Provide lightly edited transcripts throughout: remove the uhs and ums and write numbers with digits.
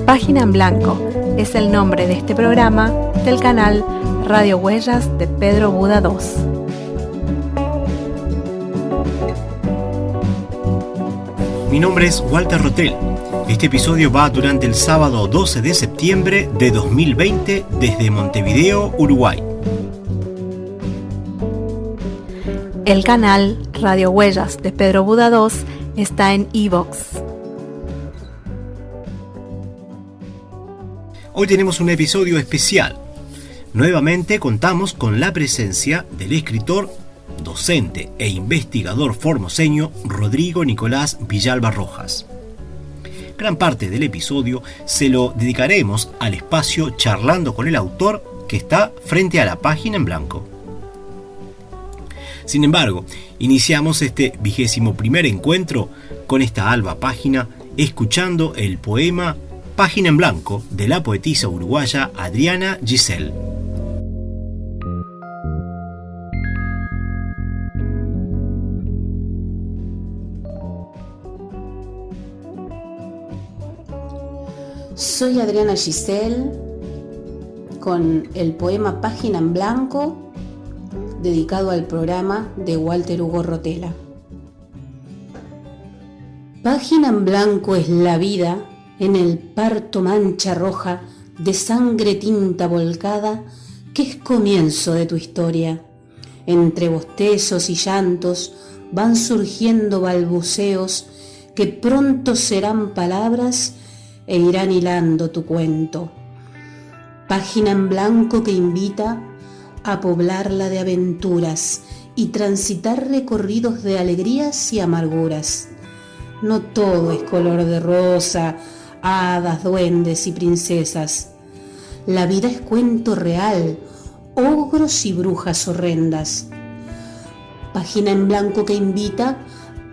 Página en Blanco es el nombre de este programa del canal Radio Huellas de Pedro Buda II. Mi nombre es Walter Rotel. Este episodio va durante el sábado 12 de septiembre de 2020 desde Montevideo, Uruguay. El canal Radio Huellas de Pedro Buda II está en iVoox. Hoy tenemos un episodio especial. Nuevamente contamos con la presencia del escritor, docente e investigador formoseño Rodrigo Nicolás Villalba Rojas. Gran parte del episodio se lo dedicaremos al espacio charlando con el autor que está frente a la página en blanco. Sin embargo, iniciamos este 21º encuentro con esta alba página escuchando el poema Página en Blanco de la poetisa uruguaya Adriana Giselle. Soy Adriana Giselle con el poema Página en Blanco dedicado al programa de Walter Hugo Rotella. Página en blanco es la vida en el parto mancha roja de sangre tinta volcada que es comienzo de tu historia. Entre bostezos y llantos van surgiendo balbuceos que pronto serán palabras e irán hilando tu cuento. Página en blanco que invita a poblarla de aventuras y transitar recorridos de alegrías y amarguras. No todo es color de rosa, hadas, duendes y princesas. La vida es cuento real, ogros y brujas horrendas. Página en blanco que invita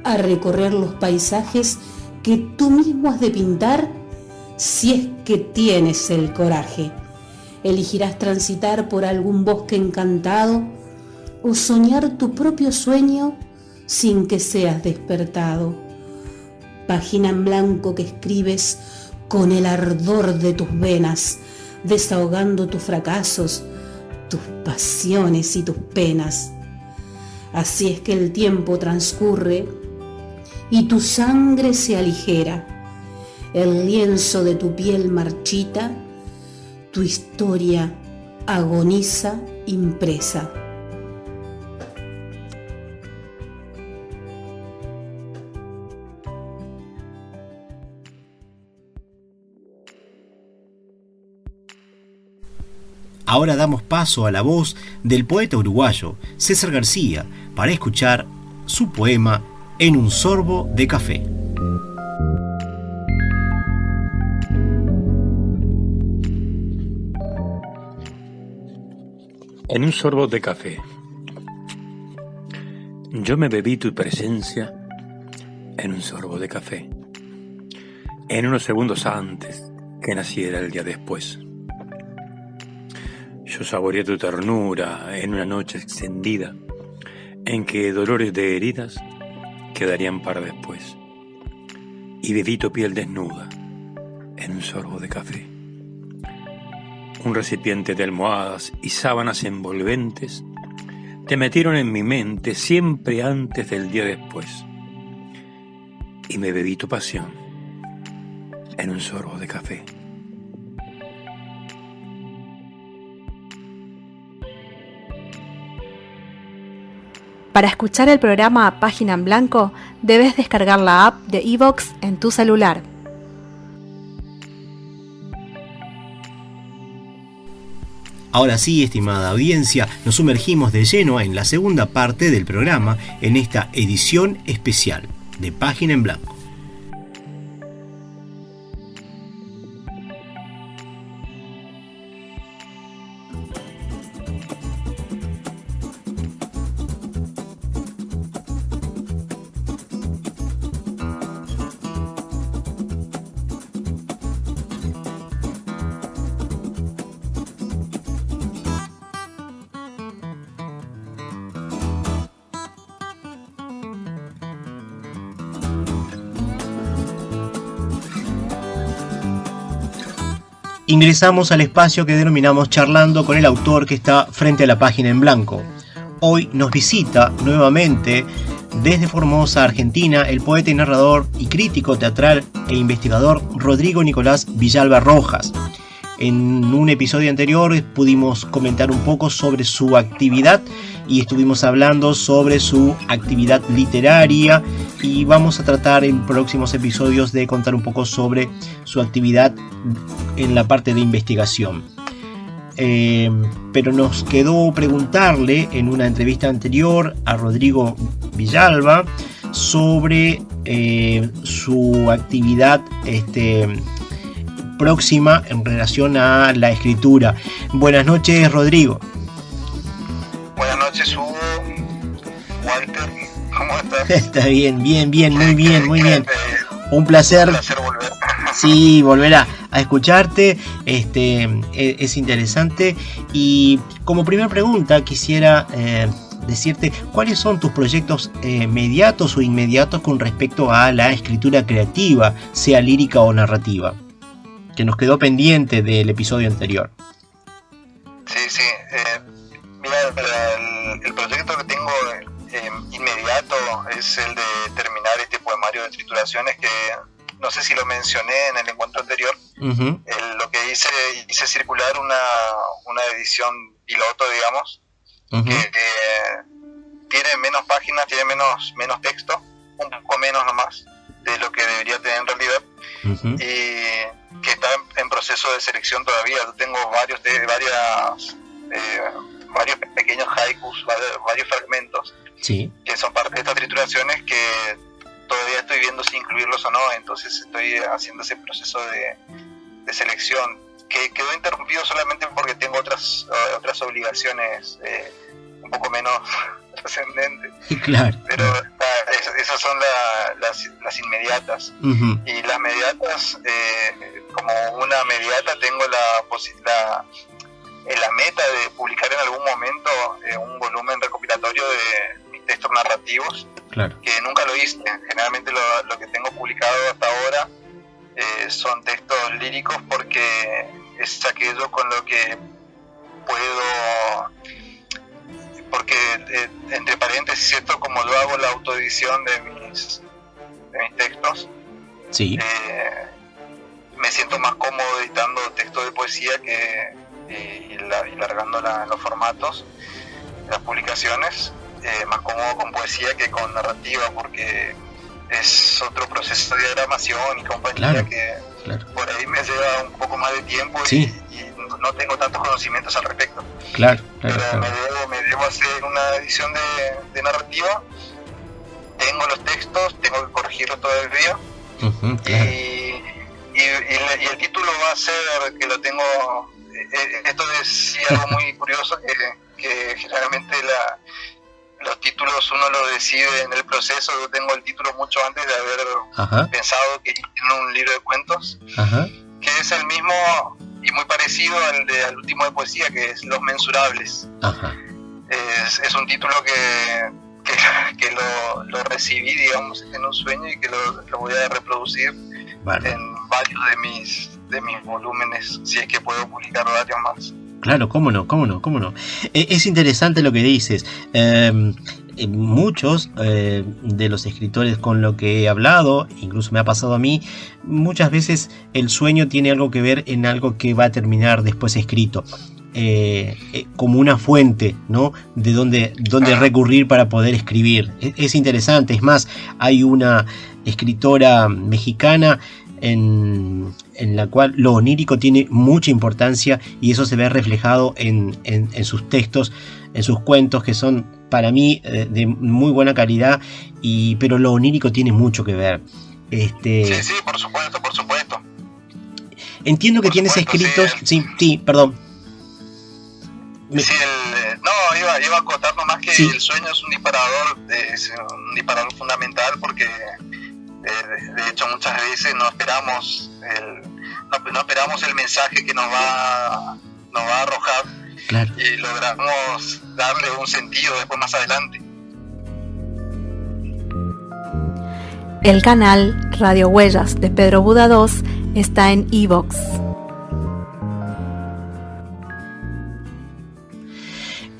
a recorrer los paisajes que tú mismo has de pintar si es que tienes el coraje. Elegirás transitar por algún bosque encantado o soñar tu propio sueño sin que seas despertado. Página en blanco que escribes con el ardor de tus venas, desahogando tus fracasos, tus pasiones y tus penas. Así es que el tiempo transcurre y tu sangre se aligera. El lienzo de tu piel marchita, tu historia agoniza impresa. Ahora damos paso a la voz del poeta uruguayo César García para escuchar su poema En un sorbo de café. En un sorbo de café. Yo me bebí tu presencia en un sorbo de café, en unos segundos antes que naciera el día después. Yo saboreé tu ternura en una noche extendida en que dolores de heridas quedarían para después. Y bebí tu piel desnuda en un sorbo de café. Un recipiente de almohadas y sábanas envolventes te metieron en mi mente siempre antes del día después. Y me bebí tu pasión en un sorbo de café. Para escuchar el programa Página en Blanco, debes descargar la app de iVoox en tu celular. Ahora sí, estimada audiencia, nos sumergimos de lleno en la segunda parte del programa en esta edición especial de Página en Blanco. ingresamos al espacio que denominamos Charlando con el autor, que está frente a la página en blanco. Hoy nos visita nuevamente desde Formosa, Argentina, el poeta y narrador y crítico teatral e investigador Rodrigo Nicolás Villalba Rojas. En un episodio anterior pudimos comentar un poco sobre su actividad y estuvimos hablando sobre su actividad literaria, y vamos a tratar en próximos episodios de contar un poco sobre su actividad en la parte de investigación. Pero nos quedó preguntarle en una entrevista anterior a Rodrigo Villalba sobre su actividad próxima en relación a la escritura. Buenas noches, Rodrigo. Buenas noches, Hugo. Walter, ¿cómo estás? Está bien, muy bien. Un placer. Volver. Sí, volver a escucharte. Es interesante. Y como primera pregunta quisiera decirte cuáles son tus proyectos mediatos o inmediatos con respecto a la escritura creativa, sea lírica o narrativa, que nos quedó pendiente del episodio anterior. Sí. Mira, el proyecto que tengo inmediato es el de terminar este poemario de trituraciones que no sé si lo mencioné en el encuentro anterior. Uh-huh. Lo que hice circular una edición piloto, digamos, uh-huh, que tiene menos páginas, tiene menos texto, un poco menos nomás de lo que debería tener en realidad. uh-huh, Y que está en proceso de selección todavía. Yo tengo varios pequeños haikus, varios fragmentos, sí, que son parte de estas trituraciones que todavía estoy viendo si incluirlos o no. Entonces estoy haciendo ese proceso de selección, que quedó interrumpido solamente porque tengo otras obligaciones un poco menos trascendentes. Claro. Pero esas son las inmediatas. Uh-huh. Y las mediatas, como una mediata, tengo la meta de publicar en algún momento un volumen recopilatorio de mis textos narrativos, claro, que nunca lo hice. Generalmente lo que tengo publicado hasta ahora son textos líricos, porque es aquello con lo que puedo, porque entre paréntesis, ¿cierto? Como yo hago la autoedición de mis textos, sí, me siento más cómodo editando textos de poesía y largándola en los formatos de las publicaciones, más cómodo con poesía que con narrativa, porque es otro proceso de diagramación y compañía, claro, que claro, por ahí me lleva un poco más de tiempo, sí, y no tengo tantos conocimientos al respecto. claro, Pero claro. me debo hacer una edición de narrativa. Tengo los textos, tengo que corregirlos todavía. Uh-huh, claro. Y el título va a ser que lo tengo. Esto es sí, algo muy curioso, que generalmente los títulos uno lo decide en el proceso. Yo tengo el título mucho antes de haber Ajá, pensado que en un libro de cuentos, ajá, que es el mismo y muy parecido al último de poesía, que es Los Mensurables. ajá. Es un título que lo recibí, digamos, en un sueño, y que lo voy a reproducir, Vale. en varios de mis volúmenes, si es que puedo publicar varios más. Claro, cómo no. Es interesante lo que dices. Muchos de los escritores con lo que he hablado, incluso me ha pasado a mí, muchas veces el sueño tiene algo que ver en algo que va a terminar después escrito. Como una fuente, ¿no? De dónde recurrir para poder escribir. Es interesante. Es más, hay una escritora mexicana en la cual lo onírico tiene mucha importancia, y eso se ve reflejado en sus textos, en sus cuentos, que son para mí de muy buena calidad, pero lo onírico tiene mucho que ver. Sí, por supuesto. Entiendo que Por tienes supuesto, escritos... Sí, perdón. Sí, iba a acotar nomás que sí, el sueño es un disparador fundamental, porque de hecho muchas veces no esperamos el mensaje que nos va a arrojar, claro, y logramos darle un sentido después más adelante. El canal Radio Huellas de Pedro Buda 2 está en iVoox.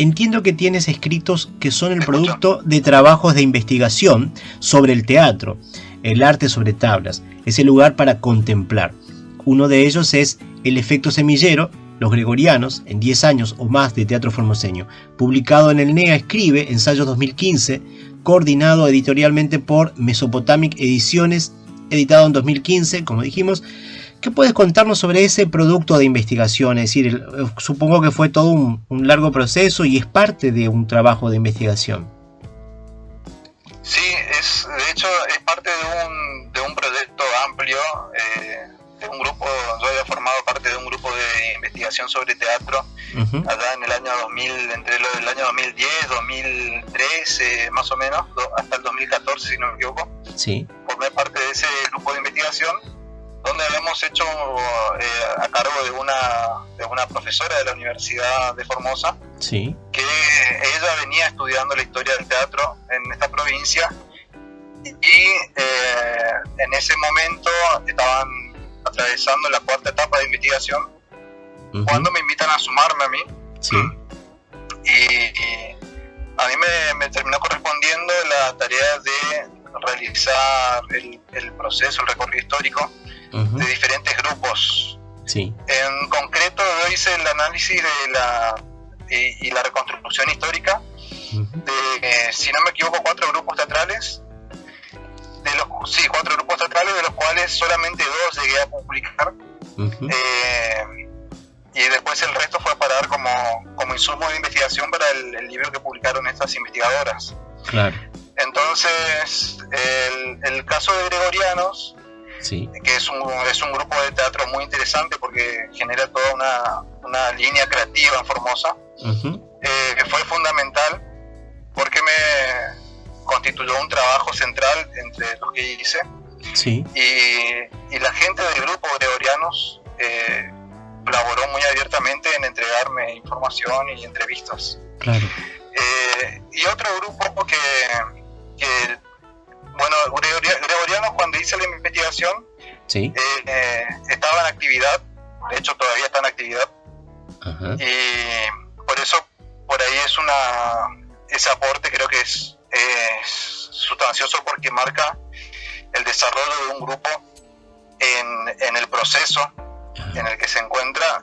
entiendo que tienes escritos que son el ¿Me escucha? producto de trabajos de investigación sobre el teatro, el arte sobre tablas, ese lugar para contemplar. Uno de ellos es El efecto semillero, los gregorianos, en 10 años o más de teatro formoseño, publicado en el NEA Escribe, ensayo 2015, coordinado editorialmente por Mesopotamic Ediciones, editado en 2015, como dijimos. ¿Qué puedes contarnos sobre ese producto de investigación? Es decir, supongo que fue todo un largo proceso y es parte de un trabajo de investigación. Sí, de hecho es parte de un proyecto amplio, de un grupo. Yo había formado parte de un grupo de investigación sobre teatro allá en el año 2000, entre el año 2010, 2013 más o menos, hasta el 2014 si no me equivoco. Sí. Formé parte de ese grupo de investigación, donde habíamos hecho a cargo de una profesora de la Universidad de Formosa, Sí. que ella venía estudiando la historia del teatro en esta provincia, y en ese momento estaban atravesando la cuarta etapa de investigación, cuando me invitan a sumarme a mí. Sí. Y a mí me terminó correspondiendo la tarea de realizar el proceso, el recorrido histórico de diferentes grupos. Sí. En concreto, yo hice el análisis de la reconstrucción histórica de, si no me equivoco, 4 grupos teatrales. Cuatro grupos teatrales, de los cuales solamente 2 llegué a publicar. Y después el resto fue a parar como insumo de investigación para el libro que publicaron estas investigadoras. Claro. Entonces, el caso de Gregorianos, Sí. que es un grupo de teatro muy interesante porque genera toda una línea creativa en Formosa, que fue fundamental porque me constituyó un trabajo central entre los que hice. Sí. Y la gente del grupo Gregorianos colaboró muy abiertamente en entregarme información y entrevistas. Claro. Y otro grupo que bueno, Gregorianos, cuando hice la investigación, Sí. estaba en actividad, de hecho todavía está en actividad. Y por eso, por ahí ese aporte creo que es sustancioso, porque marca el desarrollo de un grupo en el proceso en el que se encuentra,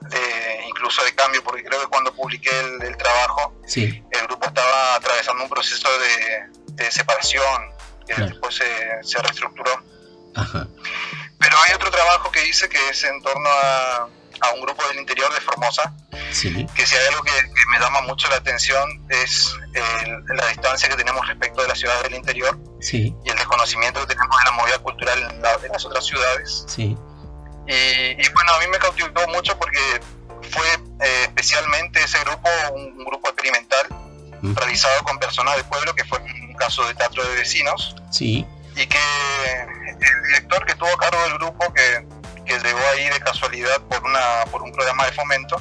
incluso de cambio, porque creo que cuando publiqué el trabajo, Sí. el grupo estaba atravesando un proceso de separación, que Claro. después se reestructuró. Ajá. Pero hay otro trabajo que hice que es en torno a un grupo del interior de Formosa, Sí. que si hay algo que me llama mucho la atención es la distancia que tenemos respecto de la ciudad del interior Sí. y el desconocimiento que tenemos de la movida cultural en las otras ciudades. Sí. Y bueno, a mí me cautivó mucho porque fue especialmente ese grupo un grupo experimental realizado con personas del pueblo, que fue un caso de teatro de vecinos, Sí. y que el director que tuvo a cargo del grupo, que llegó ahí de casualidad por un programa de fomento,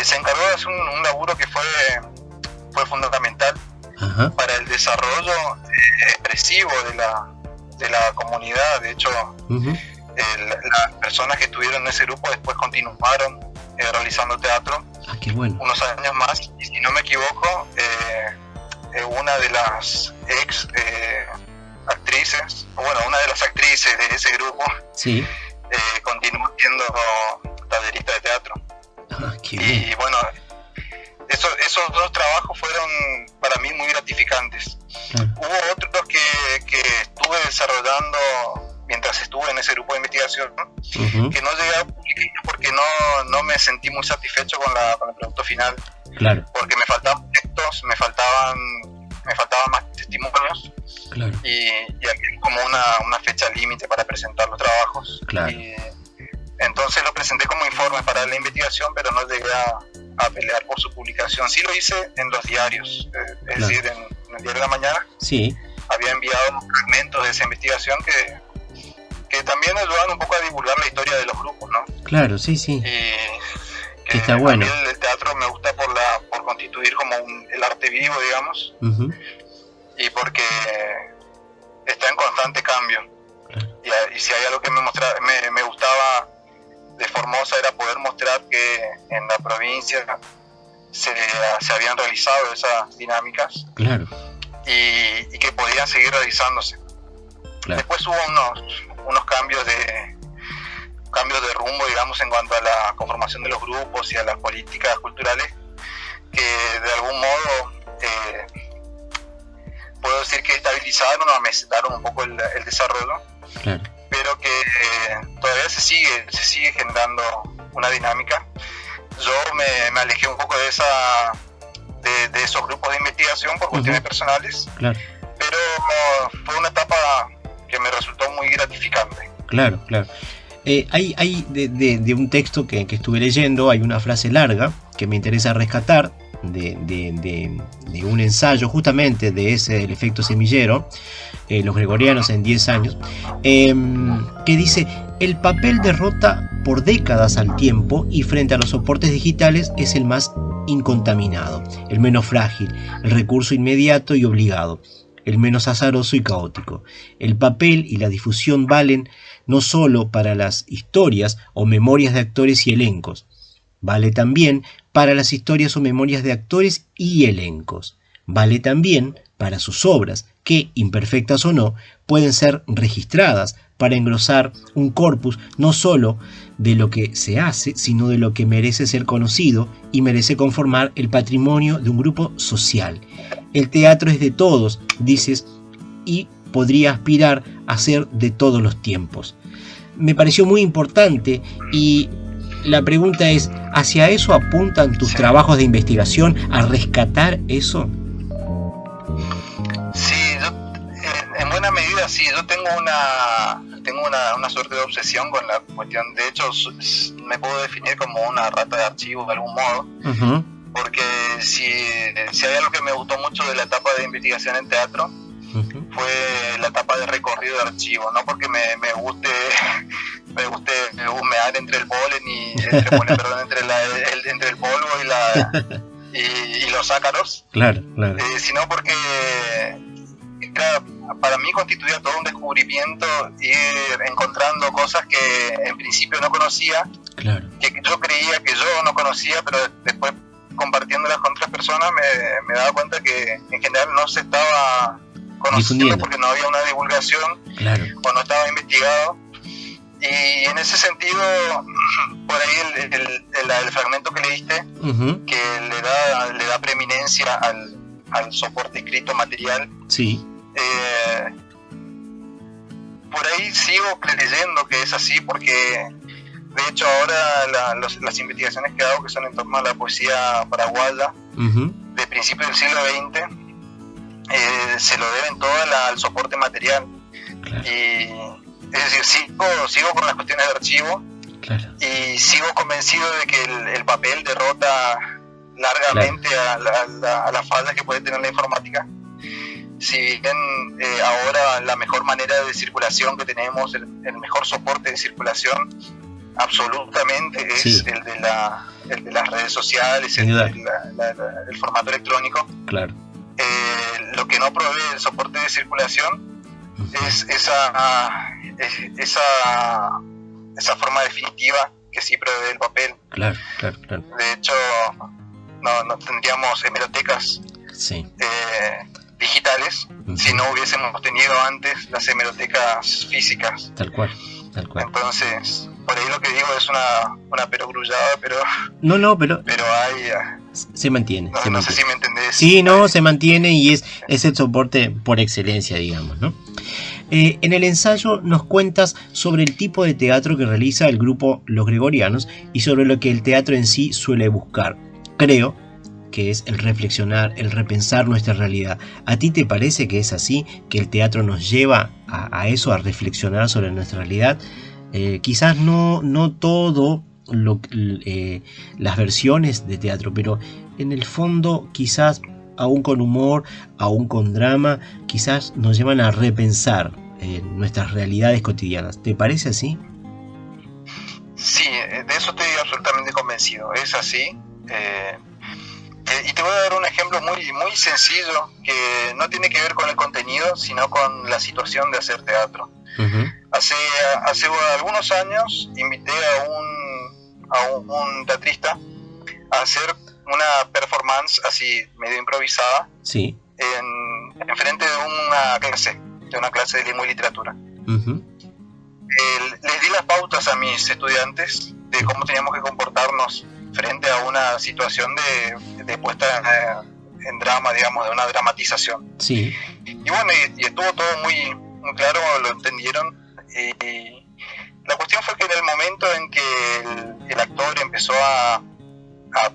se encargó de hacer un laburo que fue fundamental para el desarrollo expresivo de la comunidad. De hecho, las personas que estuvieron en ese grupo después continuaron realizando teatro Qué bueno. unos años más, y si no me equivoco, una de las ex actrices, una de las actrices de ese grupo, Sí. continuó siendo tallerista de teatro. Qué bien. Y bueno, esos 2 trabajos fueron para mí muy gratificantes. Claro. Hubo otros que estuve desarrollando mientras estuve en ese grupo de investigación, que no llegué a publicar porque no me sentí muy satisfecho con el producto final. Claro. Porque me faltaban textos, me faltaban más testimonios. Claro. Y había como una fecha límite para presentar los trabajos. Claro. Y entonces lo presenté como informe para la investigación, pero no llegué a pelear por su publicación. Sí lo hice en los diarios, es decir, en el diario de la mañana. Sí. Había enviado fragmentos de esa investigación que también ayudan un poco a divulgar la historia de los grupos, ¿no? Claro, sí. Y Que está bueno. A mí el teatro me gusta por constituir como el arte vivo, digamos, y porque está en constante cambio. Claro. Y si hay algo que me gustaba de Formosa, era poder mostrar que en la provincia se habían realizado esas dinámicas. Claro. Y que podían seguir realizándose. Claro. Después hubo unos cambios de rumbo, digamos, en cuanto a la conformación de los grupos y a las políticas culturales, que de algún modo puedo decir que estabilizaron o mesetaron un poco el desarrollo. Claro. Pero que todavía se sigue generando una dinámica. Yo me alejé un poco de esos grupos de investigación por cuestiones personales, claro. Pero fue una etapa que me resultó muy gratificante. Claro. Hay de un texto que estuve leyendo, hay una frase larga que me interesa rescatar de un ensayo justamente de ese, el efecto semillero, los gregorianos en 10 años, que dice: el papel derrota por décadas al tiempo y frente a los soportes digitales es el más incontaminado, el menos frágil, el recurso inmediato y obligado, el menos azaroso y caótico. El papel y la difusión valen no solo para las historias o memorias de actores y elencos, vale también para las historias o memorias de actores y elencos. Vale también para sus obras, que, imperfectas o no, pueden ser registradas para engrosar un corpus no solo de lo que se hace, sino de lo que merece ser conocido y merece conformar el patrimonio de un grupo social. El teatro es de todos, dices, y podría aspirar a ser de todos los tiempos. Me pareció muy importante y la pregunta es, ¿hacia eso apuntan tus trabajos de investigación, a rescatar eso? Sí, en buena medida sí. Yo tengo una suerte de obsesión con la cuestión. De hecho, me puedo definir como una rata de archivos de algún modo. Uh-huh. Porque si hay algo que me gustó mucho de la etapa de investigación en teatro, uh-huh, fue la etapa de recorrido de archivo. No porque me guste humear entre el polen entre el polvo y los ácaros. Claro. Sino porque para mí constituía todo un descubrimiento, ir encontrando cosas que en principio no conocía, claro, que yo creía que yo no conocía, pero después compartiéndolas con otras personas me daba cuenta que en general no se estaba conociendo porque no había una divulgación, claro, o no estaba investigado. Y en ese sentido, por ahí el fragmento que leíste, uh-huh, que le da preeminencia al soporte escrito material, sí, por ahí sigo creyendo que es así, porque de hecho ahora las investigaciones que hago, que son en torno a la poesía paraguaya, uh-huh, de principios del siglo XX, se lo deben todo al soporte material. Claro. Y es decir, sigo con las cuestiones de archivo, claro, y sigo convencido de que el papel derrota largamente, claro, a las fallas que puede tener la informática. Si bien ahora la mejor manera de circulación que tenemos, el mejor soporte de circulación absolutamente es, sí, el de las redes sociales, el formato electrónico. Claro. Lo que no provee el soporte de circulación, uh-huh, es esa forma definitiva que sí provee el papel. Claro. De hecho, no tendríamos hemerotecas, sí, digitales, uh-huh, si no hubiésemos tenido antes las hemerotecas físicas. Tal cual. Entonces, por ahí lo que digo es una perogrullada, pero hay... Se mantiene. No sé si me entendés. Sí, se mantiene y es el soporte por excelencia, digamos, ¿no? En el ensayo nos cuentas sobre el tipo de teatro que realiza el grupo Los Gregorianos y sobre lo que el teatro en sí suele buscar. Creo que es el reflexionar, el repensar nuestra realidad. ¿A ti te parece que es así? ¿Que el teatro nos lleva a eso, a reflexionar sobre nuestra realidad? Quizás no todo las versiones de teatro, pero en el fondo quizás aún con humor, aún con drama, quizás nos llevan a repensar nuestras realidades cotidianas. ¿Te parece así? Sí, de eso estoy absolutamente convencido, es así. Y te voy a dar un ejemplo muy sencillo que no tiene que ver con el contenido, sino con la situación de hacer teatro. Uh-huh. Hace algunos años invité a un teatrista a hacer una performance así medio improvisada, sí, en frente de una clase de lengua y literatura. uh-huh. Les di las pautas a mis estudiantes de cómo teníamos que comportarnos frente a una situación de puesta en drama, digamos, de una dramatización. Sí. Y bueno, y estuvo todo muy, muy claro, lo entendieron. Y la cuestión fue que en el momento en que el actor empezó a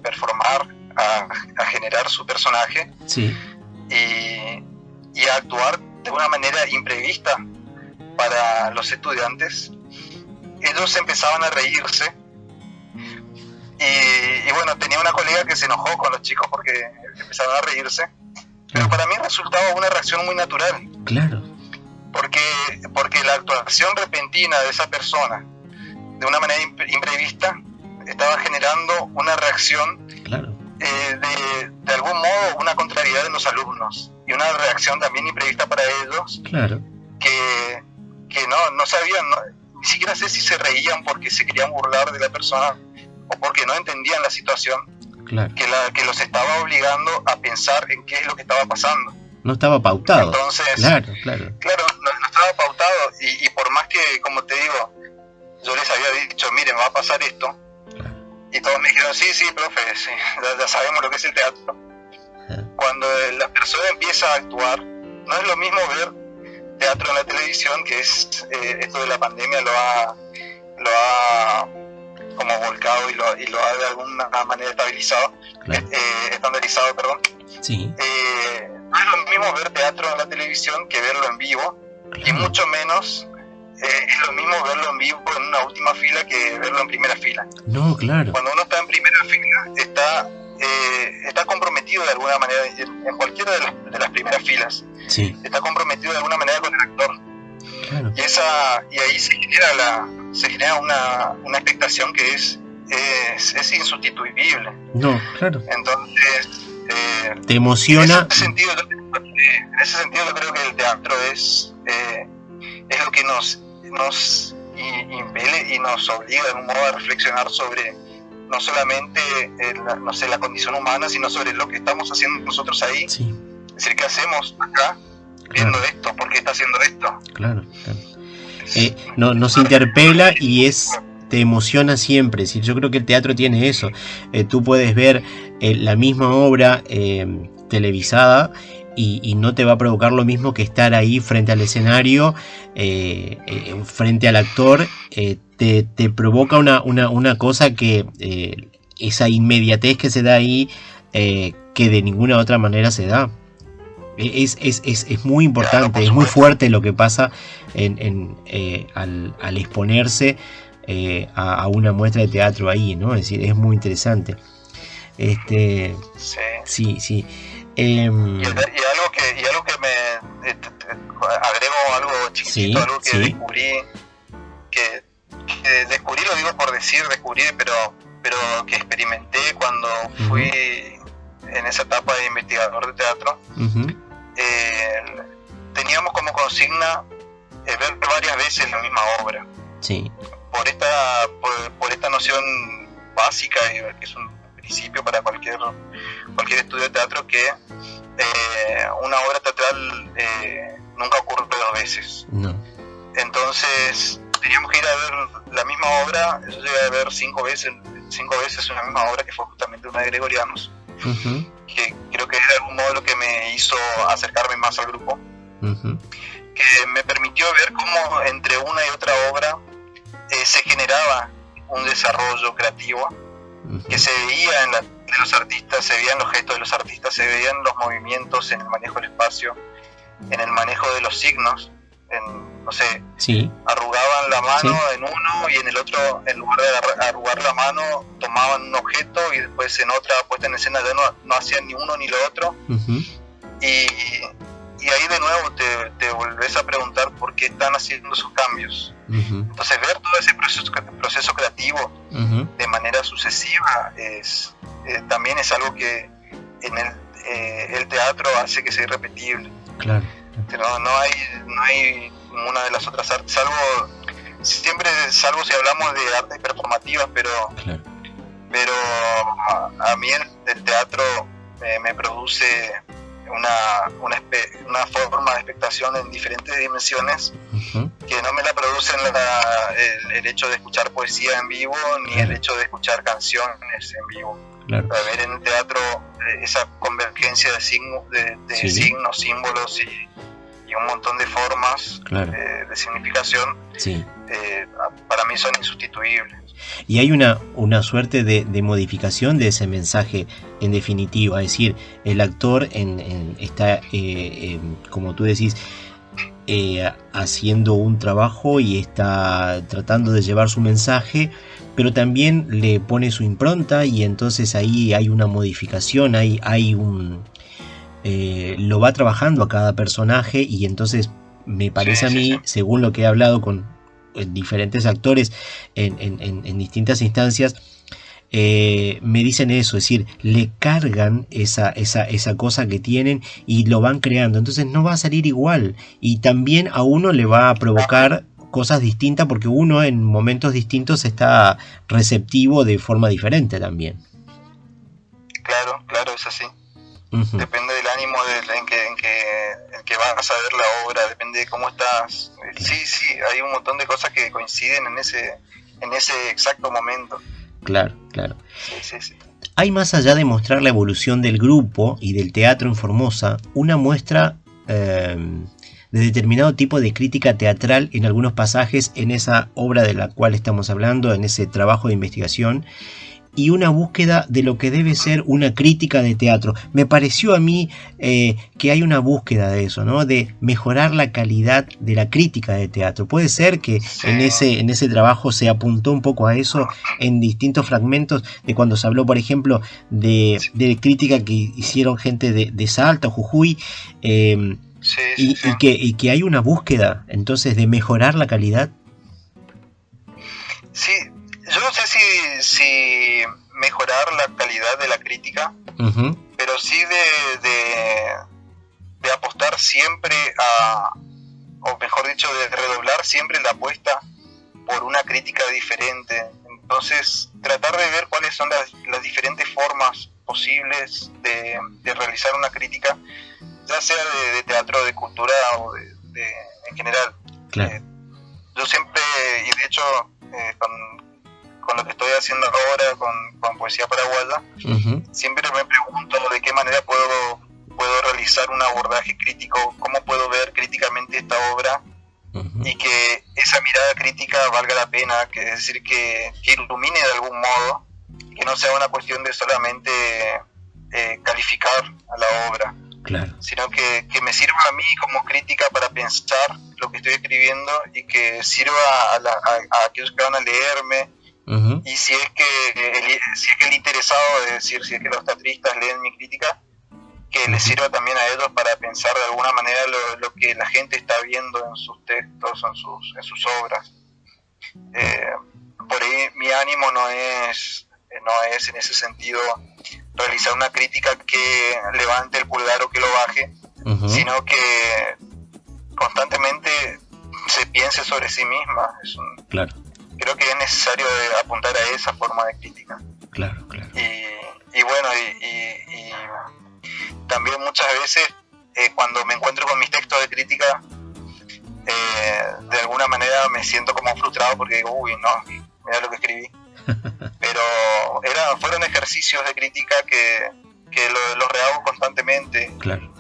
performar, a generar su personaje, sí, y a actuar de una manera imprevista para los estudiantes, ellos empezaban a reírse. Y bueno, tenía una colega que se enojó con los chicos porque empezaron a reírse, pero para mí resultaba una reacción muy natural. Claro. Porque la actuación repentina de esa persona, de una manera imprevista, estaba generando una reacción, claro, de algún modo una contrariedad en los alumnos, y una reacción también imprevista para ellos, claro, que no sabían, ni siquiera sé si se reían porque se querían burlar de la persona o porque no entendían la situación, claro, que los estaba obligando a pensar en qué es lo que estaba pasando. No estaba pautado. Entonces, claro, no estaba pautado, y por más que, como te digo, yo les había dicho, miren, va a pasar esto, claro. Y todos me dijeron, sí, profe, sí, ya sabemos lo que es el teatro. Cuando la persona empieza a actuar, no es lo mismo ver teatro en la televisión, que es esto de la pandemia lo ha como volcado y lo ha de alguna manera estabilizado, Claro. Estandarizado, perdón. Sí. No es lo mismo ver teatro en la televisión que verlo en vivo, Claro. y mucho menos es lo mismo verlo en vivo en una última fila que verlo en primera fila. No, claro. Cuando uno está en primera fila, está comprometido de alguna manera, en cualquiera de las primeras filas, Sí, está comprometido de alguna manera con el actor. claro. Y ahí se genera una expectación que es insustituible. No, claro. Entonces, Te emociona. en ese sentido yo creo que el teatro es lo que nos impele y nos obliga de algún modo a reflexionar sobre no solamente la condición humana, sino sobre lo que estamos haciendo nosotros ahí. Sí, Es decir, ¿qué hacemos acá viendo esto? ¿Por qué está haciendo esto? claro. Nos interpela y te emociona siempre. Sí, yo creo que el teatro tiene eso. Tú puedes ver la misma obra televisada y no te va a provocar lo mismo que estar ahí frente al escenario, frente al actor. Te provoca una cosa que esa inmediatez que se da ahí, que de ninguna otra manera se da. Es muy importante, Claro, es muy fuerte lo que pasa al exponerse a una muestra de teatro ahí, ¿no? Es decir, es muy interesante. Sí. Y algo que me agrego, algo chiquitito, Sí, algo que sí. descubrí, lo digo por decir descubrí, pero que experimenté cuando fui en esa etapa de investigador de teatro. Uh-huh. Teníamos como consigna ver varias veces la misma obra, Sí, por esta noción básica, que es un principio para cualquier estudio de teatro, que una obra teatral nunca ocurre dos veces. no. Entonces teníamos que ir a ver la misma obra. Yo llegué a ver 5 veces una misma obra, que fue justamente una de Gregorianos, Uh-huh. que creo que es de algún modo lo que me hizo acercarme más al grupo, Uh-huh. que me permitió ver cómo entre una y otra obra se generaba un desarrollo creativo, Uh-huh. que se veía de los artistas, se veían los gestos de los artistas, se veían los movimientos en el manejo del espacio, en el manejo de los signos, no sé, Sí, arrugaban la mano Sí. en uno, y en el otro, en lugar de arrugar la mano, tomaban un objeto, y después en otra puesta en escena ya no hacían ni uno ni lo otro. uh-huh. Y ahí de nuevo te volvés a preguntar por qué están haciendo esos cambios. Uh-huh. Entonces ver todo ese proceso creativo Uh-huh. de manera sucesiva también es algo que en el teatro hace que sea irrepetible. Claro. No hay ninguna de las otras artes, salvo si hablamos de artes performativas, pero Claro. a mí del teatro me produce una forma de expectación en diferentes dimensiones que no me la producen el hecho de escuchar poesía en vivo ni el hecho de escuchar canciones en vivo. Claro. Para ver en el teatro esa convergencia de signos, signos, símbolos y un montón de formas de significación, para mí son insustituibles. Y hay una suerte de modificación de ese mensaje en definitiva, es decir, el actor está, como tú decís, haciendo un trabajo y está tratando de llevar su mensaje, pero también le pone su impronta y entonces ahí hay una modificación, hay un... lo va trabajando a cada personaje y entonces me parece a mí, según lo que he hablado con diferentes actores en distintas instancias, me dicen eso, es decir, le cargan esa cosa que tienen y lo van creando, entonces no va a salir igual y también a uno le va a provocar cosas distintas porque uno en momentos distintos está receptivo de forma diferente también. Claro, es así. Uh-huh. Depende del ánimo en que vas a ver la obra, depende de cómo estás. Sí, hay un montón de cosas que coinciden en ese exacto momento. Claro. Sí. Hay, más allá de mostrar la evolución del grupo y del teatro en Formosa, una muestra de determinado tipo de crítica teatral en algunos pasajes en esa obra de la cual estamos hablando, en ese trabajo de investigación, y una búsqueda de lo que debe ser una crítica de teatro. Me pareció a mí que hay una búsqueda de eso, ¿no? De mejorar la calidad de la crítica de teatro. Puede ser que en ese trabajo se apuntó un poco a eso en distintos fragmentos de cuando se habló, por ejemplo, de crítica que hicieron gente de Salta o Jujuy, y que hay una búsqueda entonces de mejorar la calidad. Sí. Yo no sé si mejorar la calidad de la crítica, uh-huh, pero sí de apostar siempre o mejor dicho, de redoblar siempre la apuesta por una crítica diferente. Entonces, tratar de ver cuáles son las diferentes formas posibles de realizar una crítica, ya sea de teatro, de cultura o de en general. Claro. Yo siempre, y de hecho, con lo que estoy haciendo ahora con Poesía Paraguaya, uh-huh, siempre me pregunto de qué manera puedo realizar un abordaje crítico, cómo puedo ver críticamente esta obra, uh-huh, y que esa mirada crítica valga la pena, que es decir, que ilumine de algún modo, que no sea una cuestión de solamente calificar a la obra, claro, sino que me sirva a mí como crítica para pensar lo que estoy escribiendo y que sirva a aquellos que van a leerme. Uh-huh. Y si es que el interesado, es decir, si es que los teatristas leen mi crítica, que uh-huh, les sirva también a ellos para pensar de alguna manera lo que la gente está viendo en sus textos, en sus obras. Por ahí mi ánimo no es en ese sentido realizar una crítica que levante el pulgar o que lo baje, uh-huh, sino que constantemente se piense sobre sí misma. Claro. Creo que es necesario apuntar a esa forma de crítica. Claro. Y bueno, y también muchas veces cuando me encuentro con mis textos de crítica, de alguna manera me siento como frustrado porque digo, mira lo que escribí. Pero fueron ejercicios de crítica que los rehago constantemente. Claro.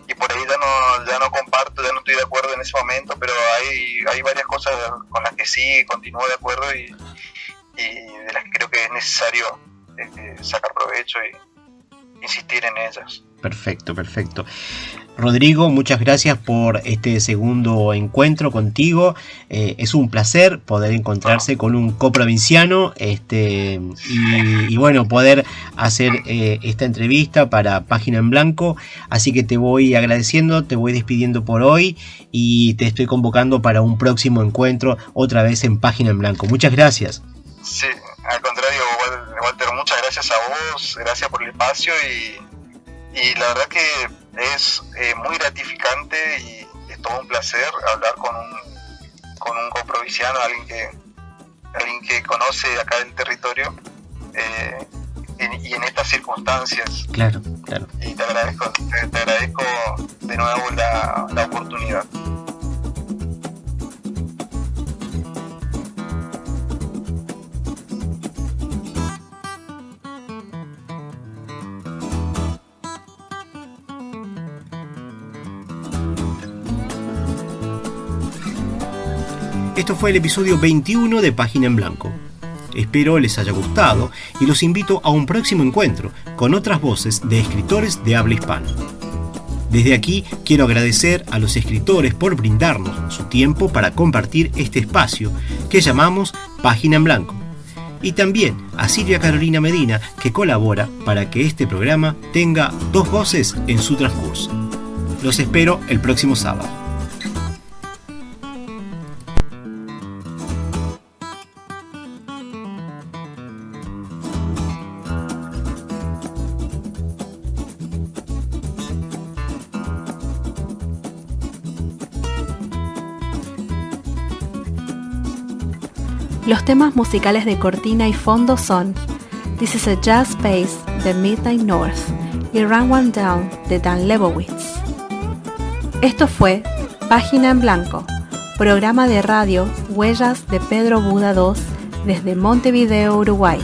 Y por ahí ya no comparto, ya no estoy de acuerdo en ese momento, pero hay varias cosas con las que sí continúo de acuerdo y de las que creo que es necesario sacar provecho y insistir en ellas. Perfecto. Rodrigo, muchas gracias por este segundo encuentro contigo. Es un placer poder encontrarse con un coprovinciano y bueno, poder hacer esta entrevista para Página en Blanco. Así que te voy agradeciendo, te voy despidiendo por hoy y te estoy convocando para un próximo encuentro otra vez en Página en Blanco. Muchas gracias. Sí, al contrario, Walter, muchas gracias a vos, gracias por el espacio y la verdad que es muy gratificante y es todo un placer hablar con un coprovinciano, alguien que conoce acá el territorio. y en estas circunstancias. Claro, claro. Y te agradezco de nuevo la oportunidad. Esto fue el episodio 21 de Página en Blanco. Espero les haya gustado y los invito a un próximo encuentro con otras voces de escritores de habla hispana. Desde aquí quiero agradecer a los escritores por brindarnos su tiempo para compartir este espacio que llamamos Página en Blanco. Y también a Silvia Carolina Medina, que colabora para que este programa tenga dos voces en su transcurso. Los espero el próximo sábado. Los temas musicales de cortina y fondo son This is a Jazz Space de Midnight North y Run One Down de Dan Lebowitz. Esto fue Página en Blanco, programa de radio Huellas de Pedro Buda II desde Montevideo, Uruguay.